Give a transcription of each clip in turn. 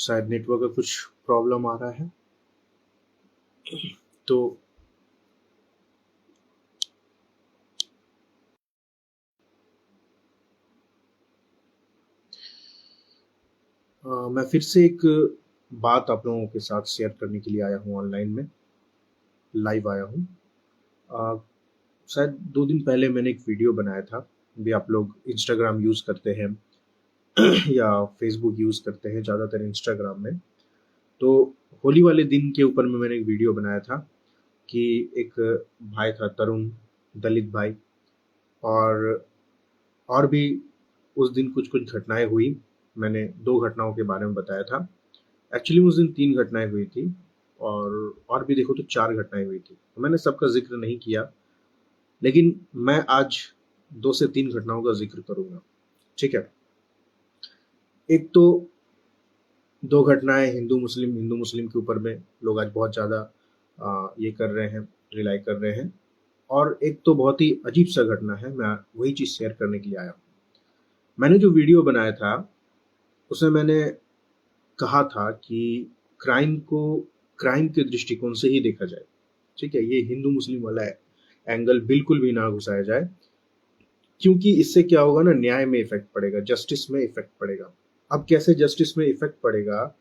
शायद नेटवर्क का कुछ प्रॉब्लम आ रहा है। तो मैं फिर से एक बात आप लोगों के साथ शेयर करने के लिए आया हूँ, ऑनलाइन में लाइव आया हूँ। शायद 2 दिन पहले मैंने एक वीडियो बनाया था। भी आप लोग इंस्टाग्राम यूज़ करते हैं या फेसबुक यूज़ करते हैं, ज़्यादातर इंस्टाग्राम में। तो होली वाले दिन के ऊपर में मैंने एक वीडियो बनाया था कि एक भाई था, तरुण, दलित भाई, और भी उस दिन कुछ कुछ घटनाएं हुई। मैंने 2 घटनाओं के बारे में बताया था। एक्चुअली उस दिन 3 घटनाएं हुई थी, और भी देखो तो 4 घटनाएं हुई थी। तो मैंने सबका जिक्र नहीं किया, लेकिन मैं आज 2 से 3 घटनाओं का जिक्र करूंगा। ठीक है। एक तो 2 घटनाएं हिंदू मुस्लिम के ऊपर में लोग आज बहुत ज़्यादा ये कर रहे हैं, रिलाई कर रहे हैं। और एक तो बहुत ही अजीब सा घटना है, मैं वही चीज़ शेयर करने के लिए आया हूँ। मैंने जो वीडियो बनाया था उसमें मैंने कहा था कि क्राइम को क्राइम के दृष्टिकोण से ही देखा जाए। ठीक है, ये हिंदू मुस्लिम वाला एंगल बिल्कुल भी ना घुसाया जाए, क्योंकि इससे क्या होगा ना, न्याय में इफेक्ट पड़ेगा, जस्टिस में इफेक्ट पड़ेगा। अब कैसे जस्टिस में इफेक्ट पड़ेगा,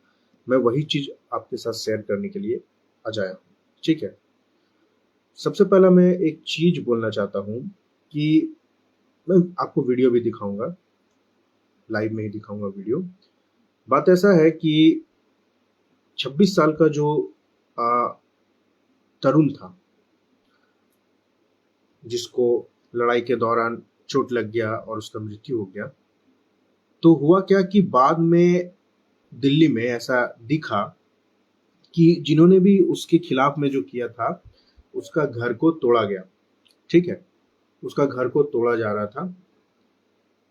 मैं वही चीज आपके साथ शेयर करने के लिए आ जाया हूँ। ठीक है। सबसे पहला मैं एक चीज बोलना चाहता हूँ कि मैं आपको वीडियो भी दिखाऊंगा, लाइव में ही दिखाऊंगा वीडियो। बात ऐसा है कि 26 साल का जो तरुण था, जिसको लड़ाई के दौरान चोट लग गया और उसका मृत्यु हो गया, तो हुआ क्या कि बाद में दिल्ली में ऐसा दिखा कि जिन्होंने भी उसके खिलाफ में जो किया था, उसका घर को तोड़ा गया। ठीक है, उसका घर को तोड़ा जा रहा था।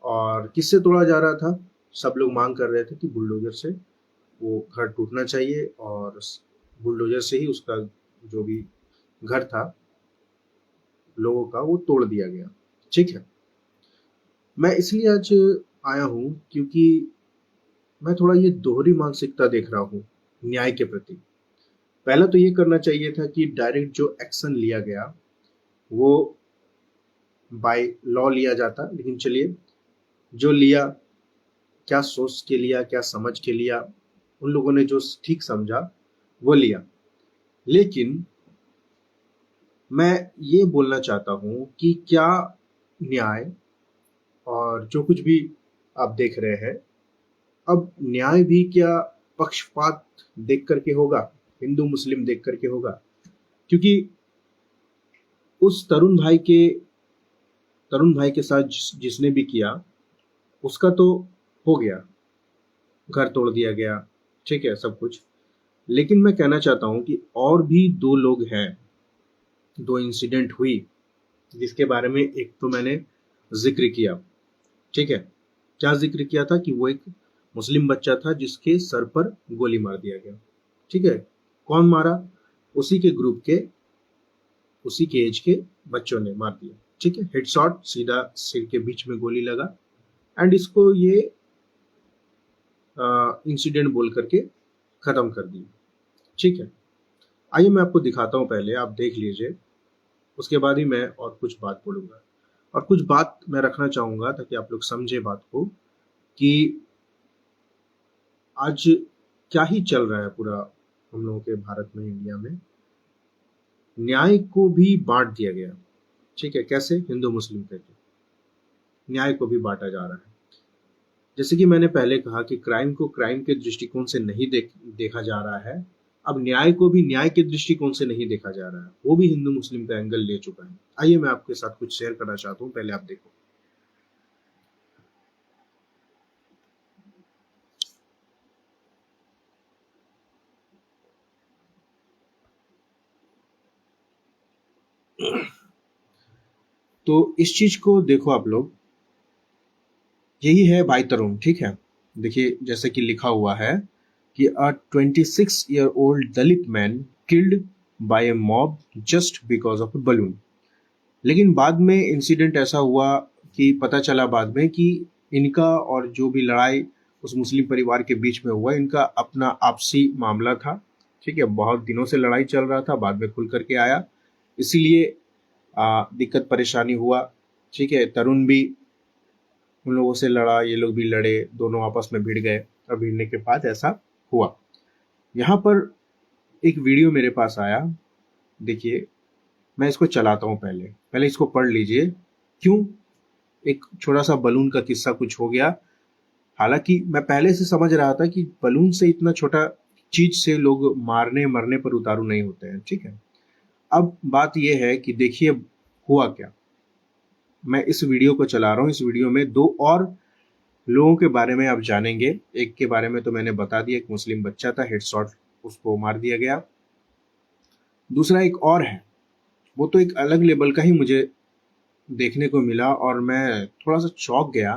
और किससे तोड़ा जा रहा था? सब लोग मांग कर रहे थे कि बुलडोजर से वो घर टूटना चाहिए, और बुलडोजर से ही उसका जो भी घर था लोगों का, वो तोड़ दिया गया। ठीक है। मैं इसलिए आज आया हूँ क्योंकि मैं थोड़ा ये दोहरी मानसिकता देख रहा हूँ न्याय के प्रति। पहला तो ये करना चाहिए था कि डायरेक्ट जो एक्शन लिया गया वो बाय लॉ लिया जाता, लेकिन चलिए, जो लिया, क्या सोच के लिया, क्या समझ के लिया, उन लोगों ने जो ठीक समझा वो लिया। लेकिन मैं ये बोलना चाहता हूँ कि क्या न्याय और जो कुछ भी आप देख रहे हैं, अब न्याय भी क्या पक्षपात देख करके होगा, हिंदू मुस्लिम देख करके होगा? क्योंकि उस तरुण भाई के साथ जिसने भी किया, उसका तो हो गया, घर तोड़ दिया गया, ठीक है, सब कुछ। लेकिन मैं कहना चाहता हूं कि और भी 2 लोग हैं, 2 इंसिडेंट हुई, जिसके बारे में एक तो मैंने जिक्र किया। ठीक है। क्या जिक्र किया था कि वो एक मुस्लिम बच्चा था जिसके सर पर गोली मार दिया गया। ठीक है। कौन मारा? उसी के ग्रुप के, उसी के एज के बच्चों ने मार दिया। ठीक है, हेडशॉट, सीधा सिर के बीच में गोली लगा। एंड इसको ये इंसिडेंट बोल करके खत्म कर दिया। ठीक है। आइए मैं आपको दिखाता हूँ, पहले आप देख लीजिए, उसके बाद ही मैं और कुछ बात बोलूंगा। और कुछ बात मैं रखना चाहूंगा ताकि आप लोग समझे बात को, कि आज क्या ही चल रहा है पूरा हम लोगों के भारत में, इंडिया में। न्याय को भी बांट दिया गया। ठीक है, कैसे? हिंदू मुस्लिम करके न्याय को भी बांटा जा रहा है। जैसे कि मैंने पहले कहा कि क्राइम को क्राइम के दृष्टिकोण से नहीं देखा जा रहा है, अब न्याय को भी न्याय के दृष्टिकोण से नहीं देखा जा रहा है, वो भी हिंदू मुस्लिम का एंगल ले चुका है। आइए मैं आपके साथ कुछ शेयर करना चाहता हूँ, पहले आप देखो। तो इस चीज को देखो आप लोग, यही है भाई तरुण। ठीक है, देखिए जैसे कि लिखा हुआ है कि a 26-year-old Dalit man killed by A mob just because of A balloon. लेकिन बाद में इंसिडेंट ऐसा हुआ कि पता चला बाद में कि इनका और जो भी लड़ाई उस मुस्लिम परिवार के बीच में हुआ। इनका अपना आपसी मामला था, ठीक है, बहुत दिनों से लड़ाई चल रहा था, बाद में खुल करके आया, इसीलिए दिक्कत परेशानी हुआ, ठीक है। तरुण भी उन लोगों से लड़ा, ये लोग भी लड़े, दोनों आपस में भिड़ गए और भिड़ने के बाद ऐसा हुआ। यहाँ पर एक वीडियो मेरे पास आया, देखिए, मैं इसको चलाता हूँ, पहले पहले इसको पढ़ लीजिए। क्यों एक छोटा सा बलून का किस्सा कुछ हो गया, हालांकि मैं पहले से समझ रहा था कि बलून से, इतना छोटा चीज से लोग मारने मरने पर उतारू नहीं होते हैं, ठीक है। अब बात यह है कि देखिए हुआ क्या। मैं इस वीडियो को चला रहा हूँ, इस वीडियो में दो और लोगों के बारे में आप जानेंगे। एक के बारे में तो मैंने बता दिया, एक मुस्लिम बच्चा था, हेडशॉट उसको मार दिया गया। दूसरा एक और है, वो तो एक अलग लेवल का ही मुझे देखने को मिला और मैं थोड़ा सा चौंक गया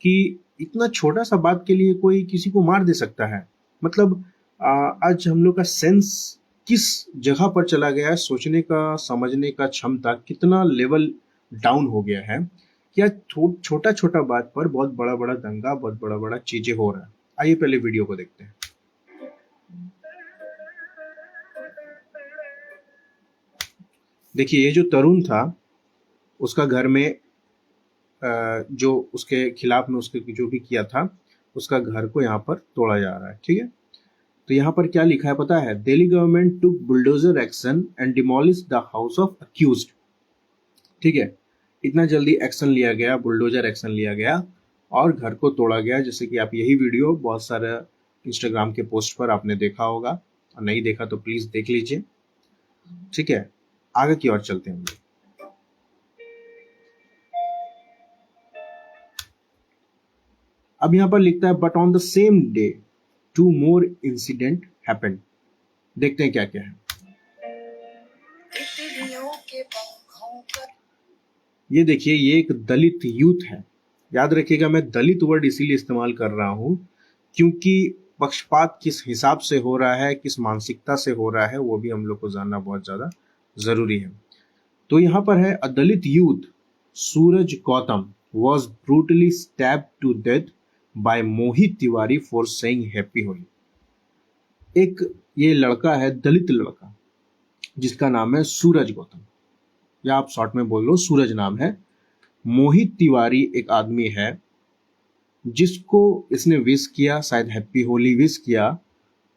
कि इतना छोटा सा बात के लिए कोई किसी को मार दे सकता है। मतलब आज हम लोग का सेंस किस जगह पर चला गया है, सोचने का समझने का क्षमता कितना लेवल डाउन हो गया है। क्या छोटा छोटा बात पर बहुत बड़ा बड़ा दंगा, बहुत बड़ा बड़ा चीजें हो रहा है। आइए पहले वीडियो को देखते हैं। देखिए, ये जो तरुण था, उसका घर में जो उसके खिलाफ में उसके जो भी किया था, उसका घर को यहाँ पर तोड़ा जा रहा है, ठीक है। तो यहाँ पर क्या लिखा है पता है? Delhi government took bulldozer action and demolish the house of accused, ठीक है। इतना जल्दी एक्शन लिया गया, बुलडोजर एक्शन लिया गया और घर को तोड़ा गया। जैसे कि आप यही वीडियो बहुत सारे इंस्टाग्राम के पोस्ट पर आपने देखा होगा, और नहीं देखा तो प्लीज देख लीजिए, ठीक है। आगे की ओर चलते हैं। अब यहाँ पर लिखता है, but on the same day 2 more incident happened. देखते हैं क्या क्या है। ये देखिए, ये एक दलित यूथ है। याद रखिएगा, मैं दलित वर्ड इसीलिए इस्तेमाल कर रहा हूं क्योंकि पक्षपात किस हिसाब से हो रहा है, किस मानसिकता से हो रहा है, वो भी हम लोग को जानना बहुत ज्यादा जरूरी है। तो यहाँ पर है, a Dalit youth Suraj Gautam was brutally stabbed to death by Mohit Tiwari for saying happy Holi. एक ये लड़का है, दलित लड़का, जिसका नाम है सूरज गौतम, या आप शॉर्ट में बोल लो सूरज नाम है। मोहित तिवारी एक आदमी है जिसको इसने विश किया, शायद हैप्पी होली विश किया,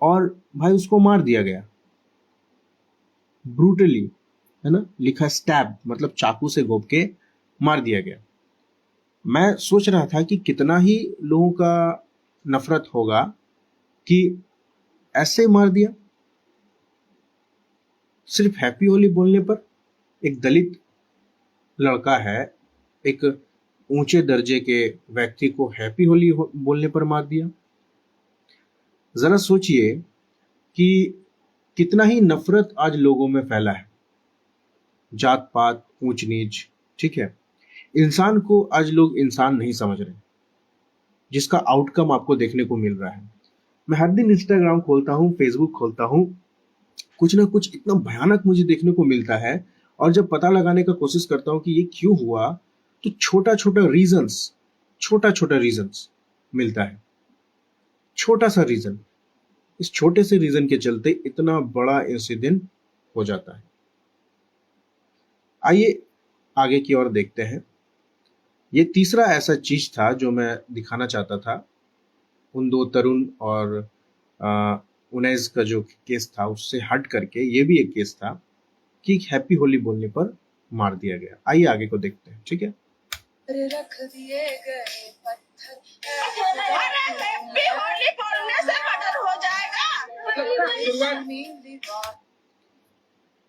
और भाई उसको मार दिया गया ब्रूटली, है ना, लिखा स्टैब, मतलब चाकू से घोंप के मार दिया गया। मैं सोच रहा था कि कितना ही लोगों का नफरत होगा कि ऐसे मार दिया सिर्फ हैप्पी होली बोलने पर। एक दलित लड़का है, एक ऊंचे दर्जे के व्यक्ति को हैप्पी होली बोलने पर मार दिया। जरा सोचिए कि कितना ही नफरत आज लोगों में फैला है, जात पात, ऊंच नीच, ठीक है। इंसान को आज लोग इंसान नहीं समझ रहे, जिसका आउटकम आपको देखने को मिल रहा है। मैं हर दिन इंस्टाग्राम खोलता हूँ, फेसबुक खोलता हूँ, कुछ ना कुछ इतना भयानक मुझे देखने को मिलता है, और जब पता लगाने का कोशिश करता हूँ कि ये क्यों हुआ, तो छोटा छोटा रीजंस मिलता है। छोटा सा रीजन, इस छोटे से रीजन के चलते इतना बड़ा इंसिडेंट हो जाता है। आइए आगे की ओर देखते हैं। ये तीसरा ऐसा चीज था जो मैं दिखाना चाहता था। उन दो तरुण और उनैस का जो केस था उससे हट करके ये भी एक केस था कि हैप्पी होली बोलने पर मार दिया गया। आइए आगे को देखते हैं, ठीक है। रख दिए गए पत्थर, हैप्पी होली बोलने से मर्डर हो जाएगा।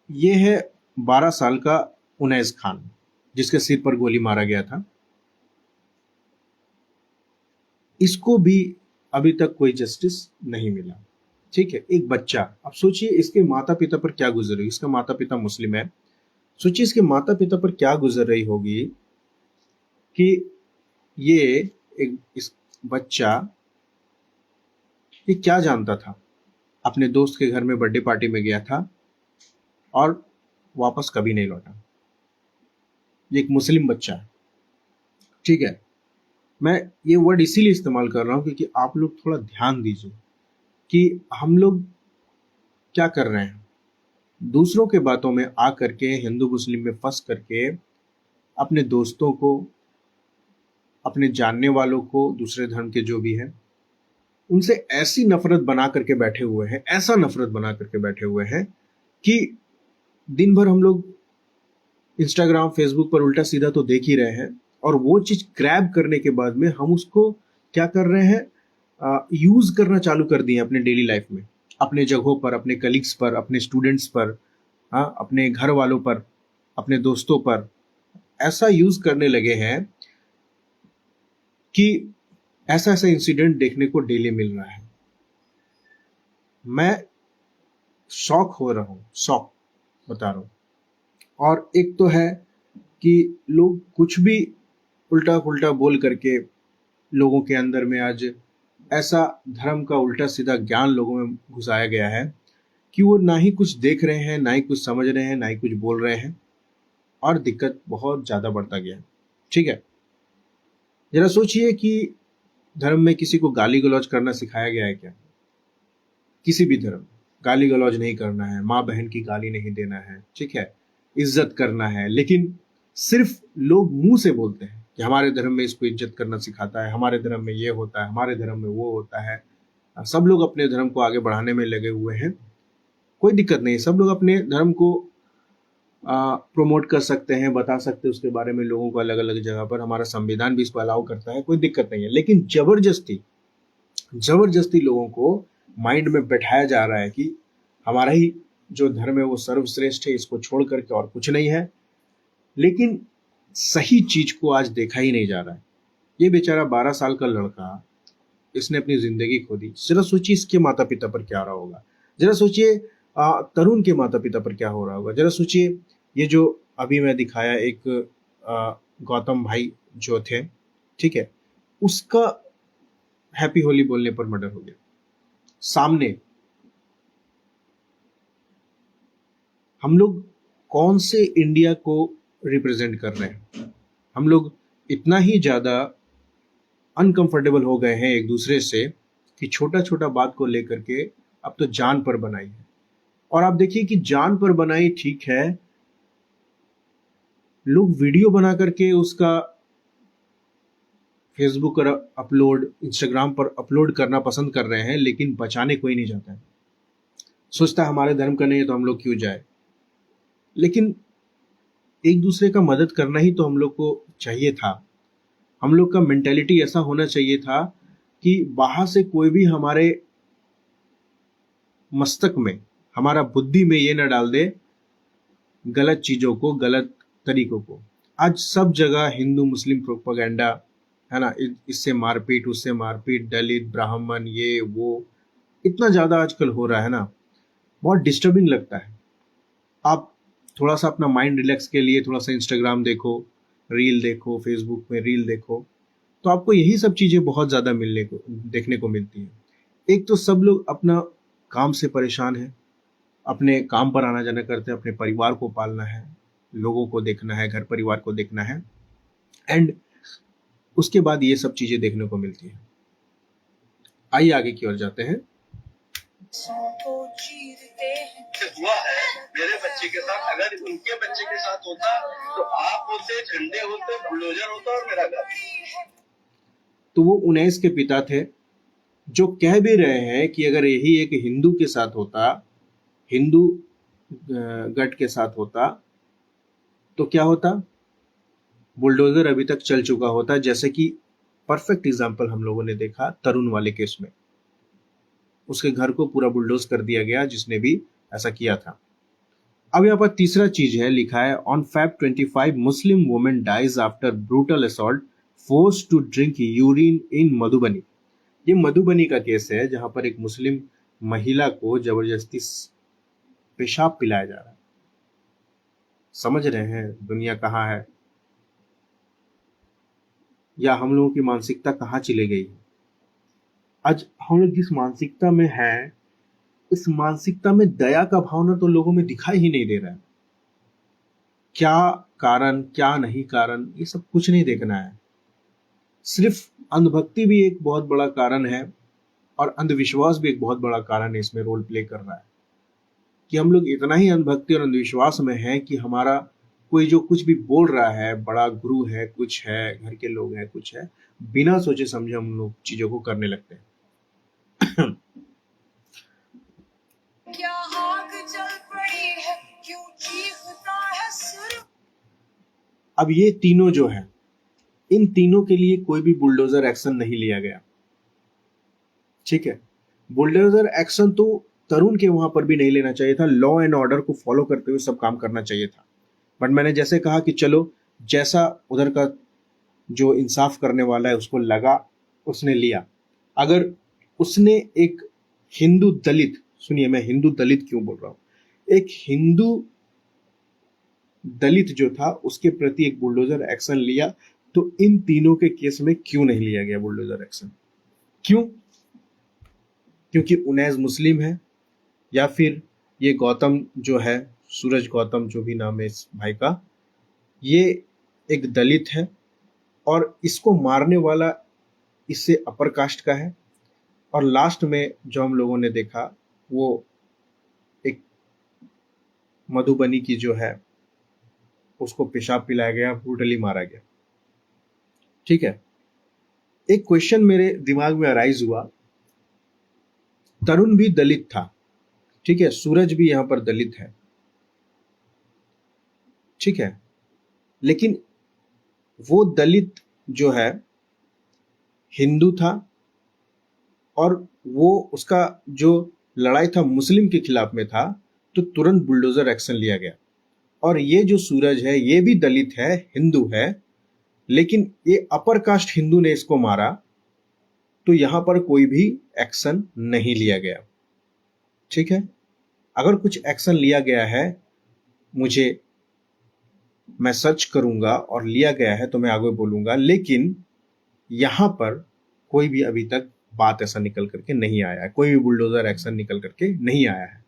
ये है 12 साल का उनैस खान, जिसके सिर पर गोली मारा गया था। इसको भी अभी तक कोई जस्टिस नहीं मिला, ठीक है। एक बच्चा, अब सोचिए इसके माता पिता पर क्या गुजर रही, इसका माता पिता मुस्लिम है, सोचिए इसके माता पिता पर क्या गुजर रही होगी कि ये इस बच्चा ये क्या जानता था। अपने दोस्त के घर में बर्थडे पार्टी में गया था और वापस कभी नहीं लौटा। ये एक मुस्लिम बच्चा है, ठीक है। मैं ये वर्ड इसीलिए इस्तेमाल कर रहा हूँ क्योंकि आप लोग थोड़ा ध्यान दीजिए कि हम लोग क्या कर रहे हैं। दूसरों के बातों में आ करके, हिंदू मुस्लिम में फंस करके, अपने दोस्तों को, अपने जानने वालों को, दूसरे धर्म के जो भी हैं, उनसे ऐसी नफरत बना करके बैठे हुए हैं, ऐसा नफरत बना करके बैठे हुए हैं कि दिन भर हम लोग इंस्टाग्राम फेसबुक पर उल्टा सीधा तो देख ही रहे हैं, और वो चीज क्रैब करने के बाद में हम उसको क्या कर रहे हैं, यूज करना चालू कर दिए अपने डेली लाइफ में, अपने जगहों पर, अपने कलीग्स पर, अपने स्टूडेंट्स पर, हाँ, अपने घर वालों पर, अपने दोस्तों पर ऐसा यूज करने लगे हैं कि ऐसा ऐसा इंसिडेंट देखने को डेली मिल रहा है। मैं शॉक हो रहा हूँ, शॉक बता रहा हूँ। और एक तो है कि लोग कुछ भी उल्टा पुल्टा बोल करके लोगों के अंदर में आज ऐसा धर्म का उल्टा सीधा ज्ञान लोगों में घुसाया गया है कि वो ना ही कुछ देख रहे हैं, ना ही कुछ समझ रहे हैं, ना ही कुछ बोल रहे हैं, और दिक्कत बहुत ज्यादा बढ़ता गया है। ठीक है, जरा सोचिए कि धर्म में किसी को गाली गलौज करना सिखाया गया है क्या? किसी भी धर्म, गाली गलौज नहीं करना है, माँ बहन की गाली नहीं देना है, ठीक है, इज्जत करना है। लेकिन सिर्फ लोग मुंह से बोलते हैं कि हमारे धर्म में इसको इज्जत करना सिखाता है, हमारे धर्म में ये होता है, हमारे धर्म में वो होता है। सब लोग अपने धर्म को आगे बढ़ाने में लगे हुए हैं, कोई दिक्कत नहीं, सब लोग अपने धर्म को प्रोमोट कर सकते हैं, बता सकते हैं उसके बारे में लोगों को अलग अलग जगह पर, हमारा संविधान भी इसको अलाउ करता है, कोई दिक्कत नहीं है। लेकिन जबरदस्ती जबरदस्ती लोगों को माइंड में बैठाया जा रहा है कि हमारा ही जो धर्म है वो सर्वश्रेष्ठ है, इसको छोड़ करके और कुछ नहीं है। लेकिन सही चीज को आज देखा ही नहीं जा रहा है। ये बेचारा 12 साल का लड़का, इसने अपनी जिंदगी खो दी। जरा सोचिए इसके माता पिता पर क्या रहा होगा, जरा सोचिए तरुण के माता पिता पर क्या हो रहा होगा, जरा सोचिए ये जो अभी मैं दिखाया एक गौतम भाई जो थे, ठीक है, उसका हैप्पी होली बोलने पर मर्डर हो गया सामने। हम लोग कौन से इंडिया को रिप्रेजेंट कर रहे हैं? हम लोग इतना ही ज्यादा अनकंफर्टेबल हो गए हैं एक दूसरे से कि छोटा छोटा बात को लेकर के अब तो जान पर बनाई है। और आप देखिए कि जान पर बनाई ठीक है, लोग वीडियो बना करके उसका फेसबुक पर अपलोड, इंस्टाग्राम पर अपलोड करना पसंद कर रहे हैं, लेकिन बचाने कोई नहीं जाता है। सोचता है हमारे धर्म का नहीं है तो हम लोग क्यों जाए। लेकिन एक दूसरे का मदद करना ही तो हम लोग को चाहिए था। हम लोग का मेंटेलिटी ऐसा होना चाहिए था कि बाहर से कोई भी हमारे मस्तक में, हमारा बुद्धि में ये न डाल दे गलत चीजों को, गलत तरीकों को। आज सब जगह हिंदू मुस्लिम प्रोपेगेंडा है ना, इससे मारपीट, उससे मारपीट, दलित ब्राह्मण ये वो, इतना ज्यादा आजकल हो रहा है ना, बहुत डिस्टर्बिंग लगता है। आप थोड़ा सा अपना माइंड रिलैक्स के लिए थोड़ा सा इंस्टाग्राम देखो, रील देखो, फेसबुक में रील देखो, तो आपको यही सब चीजें बहुत ज्यादा मिलने को, देखने को मिलती है। एक तो सब लोग अपना काम से परेशान है, अपने काम पर आना जाना करते हैं, अपने परिवार को पालना है, लोगों को देखना है, घर परिवार को देखना है, एंड उसके बाद ये सब चीजें देखने को मिलती है। आइए आगे की ओर जाते हैं। हुआ है मेरे बच्चे के साथ, अगर उनके बच्चे के साथ होता तो आप होते, झंडे होते, बुलडोजर होता और मेरा घर। तो वो 19 के पिता थे जो कह भी रहे हैं कि अगर यही एक हिंदू के साथ होता, हिंदू गट के साथ होता तो क्या होता, बुलडोजर अभी तक चल चुका होता। जैसे कि परफेक्ट एग्जांपल हम लोगों ने देखा तरुण वाले केस में, उसके घर को पूरा बुलडोज कर दिया गया जिसने भी ऐसा किया था। अब यहाँ पर तीसरा चीज है, लिखा है on Feb 25 Muslim women dies after brutal assault force to drink urine in Madhubani. ये मधुबनी का केस है जहां पर एक मुस्लिम महिला को जबरदस्ती पेशाब पिलाया जा रहा है। समझ रहे हैं दुनिया कहाँ है, या हम लोगों की मानसिकता कहाँ चली गई? आज हम लोग जिस मानसिकता में है, इस मानसिकता में दया का भावना तो लोगों में दिखाई ही नहीं दे रहा है। क्या कारण, क्या नहीं कारण, ये सब कुछ नहीं देखना है। सिर्फ अंधभक्ति भी एक बहुत बड़ा कारण है और अंधविश्वास भी एक बहुत बड़ा कारण है, इसमें रोल प्ले कर रहा है कि हम लोग इतना ही अंधभक्ति और अंधविश्वास में हैं कि हमारा कोई जो कुछ भी बोल रहा है, बड़ा गुरु है, कुछ है, घर के लोग हैं, कुछ है, बिना सोचे समझे हम लोग चीजों को करने लगते हैं। क्या आग जल पड़ी है, क्यों चीखता है सुर। अब ये तीनों जो है, इन तीनों के लिए कोई भी बुलडोजर एक्शन नहीं लिया गया, ठीक है। बुलडोजर एक्शन तो तरुण के वहां पर भी नहीं लेना चाहिए था, लॉ एंड ऑर्डर को फॉलो करते हुए सब काम करना चाहिए था। बट मैंने जैसे कहा कि चलो जैसा उधर का जो इंसाफ करने वाला है उसको लगा, उसने लिया। अगर उसने एक हिंदू दलित, सुनिए मैं हिंदू दलित क्यों बोल रहा हूं, एक हिंदू दलित जो था उसके प्रति एक बुलडोजर एक्शन लिया, तो इन तीनों के केस में क्यों नहीं लिया गया बुलडोजर एक्शन? क्यों? क्योंकि उनैस मुस्लिम है, या फिर ये गौतम जो है, सूरज गौतम जो भी नाम है इस भाई का, ये एक दलित है और इसको मारने वाला इससे अपर कास्ट का है। और लास्ट में जो हम लोगों ने देखा वो एक मधुबनी की जो है उसको पेशाब पिलाया गया, ब्रूटली मारा गया, ठीक है। एक क्वेश्चन मेरे दिमाग में अराइज हुआ, तरुण भी दलित था, ठीक है, सूरज भी यहां पर दलित है, ठीक है, लेकिन वो दलित जो है हिंदू था और वो उसका जो लड़ाई था मुस्लिम के खिलाफ में था, तो तुरंत बुलडोजर एक्शन लिया गया। और ये जो सूरज है ये भी दलित है, हिंदू है, लेकिन ये अपर कास्ट हिंदू ने इसको मारा, तो यहां पर कोई भी एक्शन नहीं लिया गया, ठीक है। अगर कुछ एक्शन लिया गया है, मैं सर्च करूंगा और लिया गया है तो मैं आगे बोलूंगा, लेकिन यहां पर कोई भी अभी तक बात ऐसा निकल करके नहीं आया है, कोई भी बुलडोजर एक्शन निकल करके नहीं आया है।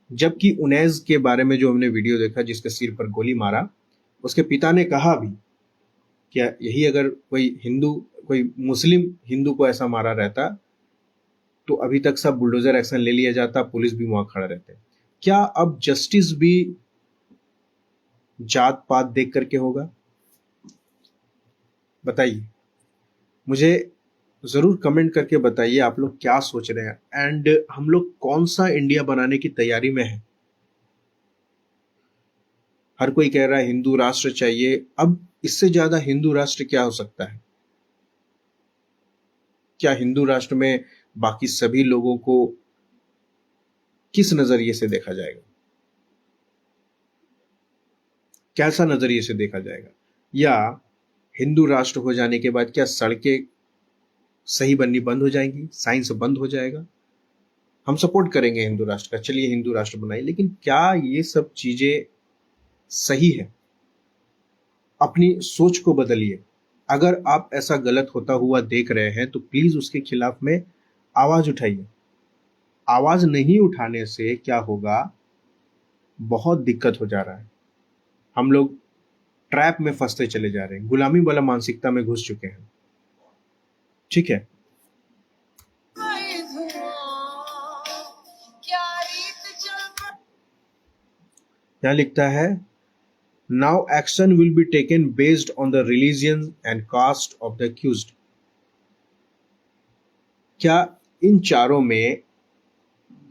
जबकि उनैस के बारे में जो हमने वीडियो देखा जिसके सिर पर गोली मारा, उसके पिता ने कहा भी क्या यही अगर कोई मुस्लिम हिंदू को ऐसा मारा रहता तो अभी तक सब बुलडोजर एक्शन ले लिया जाता, पुलिस भी वहां खड़ा रहते। क्या अब जस्टिस भी जात पात देख करके होगा? बताइए, मुझे जरूर कमेंट करके बताइए आप लोग क्या सोच रहे हैं, एंड हम लोग कौन सा इंडिया बनाने की तैयारी में है। हर कोई कह रहा है हिंदू राष्ट्र चाहिए, अब इससे ज्यादा हिंदू राष्ट्र क्या हो सकता है? क्या हिंदू राष्ट्र में बाकी सभी लोगों को किस नजरिए से देखा जाएगा, कैसा नजरिए से देखा जाएगा? या हिंदू राष्ट्र हो जाने के बाद क्या सड़कें सही बननी बंद हो जाएंगी, साइंस बंद हो जाएगा? हम सपोर्ट करेंगे हिंदू राष्ट्र का, चलिए हिंदू राष्ट्र बनाइए, लेकिन क्या ये सब चीजें सही है? अपनी सोच को बदलिए। अगर आप ऐसा गलत होता हुआ देख रहे हैं तो प्लीज उसके खिलाफ में आवाज उठाइए। आवाज नहीं उठाने से क्या होगा, बहुत दिक्कत हो जा रहा है। हम लोग ट्रैप में फंसते चले जा रहे हैं, गुलामी वाला मानसिकता में घुस चुके हैं, ठीक है। यहां लिखता है now action will be taken based on the religion and caste of the accused. क्या इन चारों में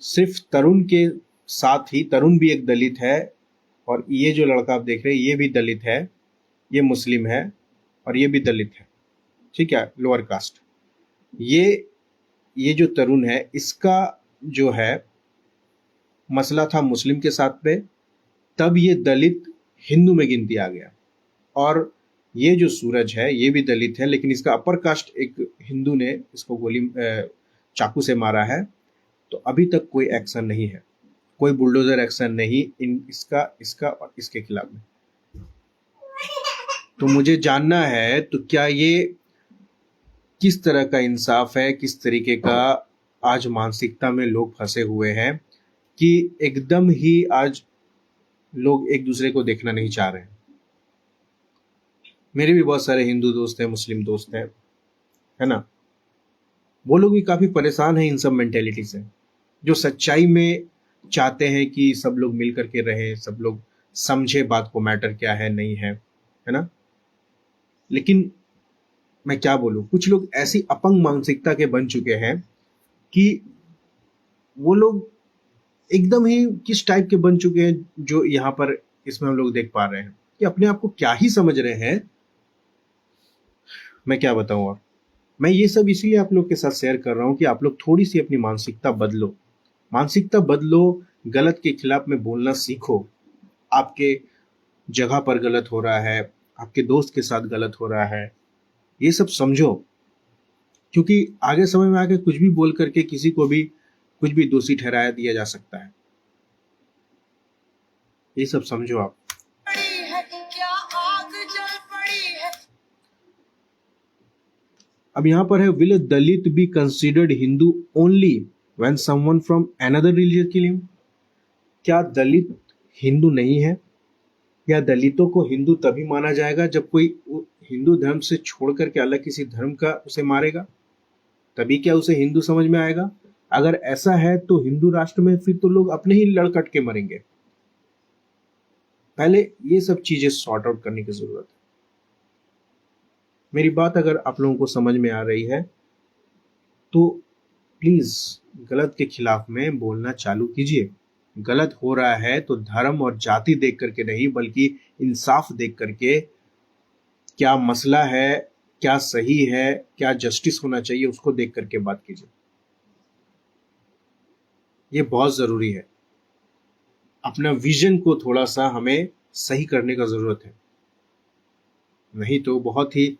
सिर्फ तरुण के साथ ही, तरुण भी एक दलित है और ये जो लड़का आप देख रहे हैं ये भी दलित है, ये मुस्लिम है और ये भी दलित है, ठीक है, लोअर कास्ट। ये जो तरुण है इसका जो है मसला था मुस्लिम के साथ में, तब ये दलित हिंदू में गिनती आ गया। और ये जो सूरज है ये भी दलित है, लेकिन इसका अपर कास्ट एक हिंदू ने इसको चाकू से मारा है, तो अभी तक कोई एक्शन नहीं है, कोई बुलडोजर एक्शन नहीं इसका और इसके खिलाफ में। तो मुझे जानना है तो क्या ये किस तरह का इंसाफ है, किस तरीके का आज मानसिकता में लोग फंसे हुए हैं कि एकदम ही आज लोग एक दूसरे को देखना नहीं चाह रहे हैं। मेरे भी बहुत सारे हिंदू दोस्त हैं, मुस्लिम दोस्त हैं, है ना। वो लोग भी काफी परेशान हैं इन सब मेंटेलिटी से, जो सच्चाई में चाहते हैं कि सब लोग मिल करके रहे, सब लोग समझे बात को, मैटर क्या है नहीं है ना। लेकिन मैं क्या बोलूं, कुछ लोग ऐसी अपंग मानसिकता के बन चुके हैं कि वो लोग एकदम ही किस टाइप के बन चुके हैं, जो यहाँ पर इसमें हम लोग देख पा रहे हैं कि अपने आप को क्या ही समझ रहे हैं। मैं क्या बताऊं। और मैं ये सब इसीलिए आप लोग के साथ शेयर कर रहा हूं कि आप लोग थोड़ी सी अपनी मानसिकता बदलो, मानसिकता बदलो, गलत के खिलाफ में बोलना सीखो। आपके जगह पर गलत हो रहा है, आपके दोस्त के साथ गलत हो रहा है, ये सब समझो, क्योंकि आगे समय में आके कुछ भी बोल करके किसी को भी कुछ भी दोषी ठहराया दिया जा सकता है। ये सब समझो आप। अब यहां पर है, will a Dalit be considered Hindu only when someone from another religion kill him. क्या दलित हिंदू नहीं है, या दलितों को हिंदू तभी माना जाएगा जब कोई हिंदू धर्म से छोड़ करके अलग किसी धर्म का उसे मारेगा, तभी क्या उसे हिंदू समझ में आएगा। अगर ऐसा है तो हिंदू राष्ट्र में फिर तो लोग अपने ही लड़कट के मरेंगे। पहले ये सब चीजें सॉर्ट आउट करने की जरूरत है। मेरी बात अगर आप लोगों को समझ में आ रही है तो प्लीज गलत के खिलाफ में बोलना चालू कीजिए। गलत हो रहा है तो धर्म और जाति देख करके नहीं, बल्कि इंसाफ देख करके, क्या मसला है, क्या सही है, क्या जस्टिस होना चाहिए, उसको देख करके बात कीजिए। ये बहुत जरूरी है। अपना विजन को थोड़ा सा हमें सही करने का जरूरत है, नहीं तो बहुत ही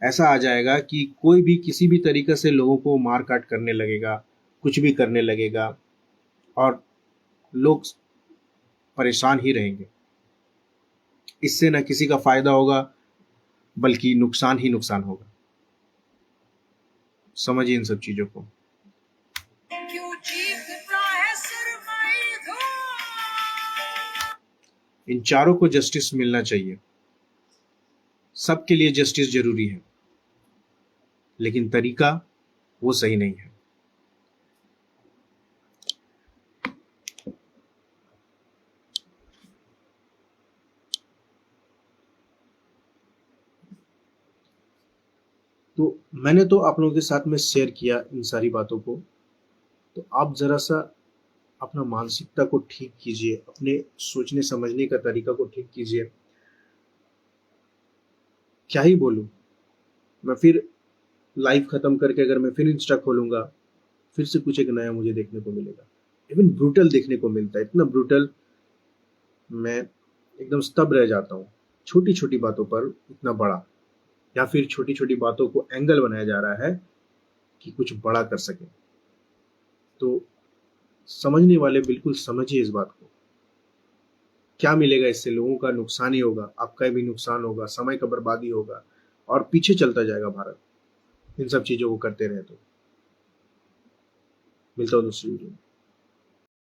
ऐसा आ जाएगा कि कोई भी किसी भी तरीके से लोगों को मार काट करने लगेगा, कुछ भी करने लगेगा, और लोग परेशान ही रहेंगे। इससे ना किसी का फायदा होगा, बल्कि नुकसान ही नुकसान होगा। समझिए इन सब चीजों को। इन चारों को जस्टिस मिलना चाहिए। सबके लिए जस्टिस जरूरी है, लेकिन तरीका वो सही नहीं है। तो मैंने तो आप लोगों के साथ में शेयर किया इन सारी बातों को, तो आप जरा सा अपना मानसिकता को ठीक कीजिए, अपने सोचने समझने का तरीका को ठीक कीजिए। क्या ही बोलूं मैं, फिर लाइफ खत्म करके अगर मैं फिर इंस्टा खोलूंगा, फिर से कुछ एक नया मुझे देखने को मिलेगा। इवन ब्रूटल देखने को मिलता है, इतना ब्रूटल, मैं एकदम स्तब्ध रह जाता हूँ। छोटी छोटी बातों पर इतना बड़ा, या फिर छोटी छोटी बातों को एंगल बनाया जा रहा है कि कुछ बड़ा कर सके। तो समझने वाले बिल्कुल समझिए इस बात को। क्या मिलेगा इससे? लोगों का नुकसान ही होगा, आपका भी नुकसान होगा, समय का बर्बादी होगा, और पीछे चलता जाएगा भारत इन सब चीजों को करते रहे तो। मिलता हूँ दूसरी वीडियो में।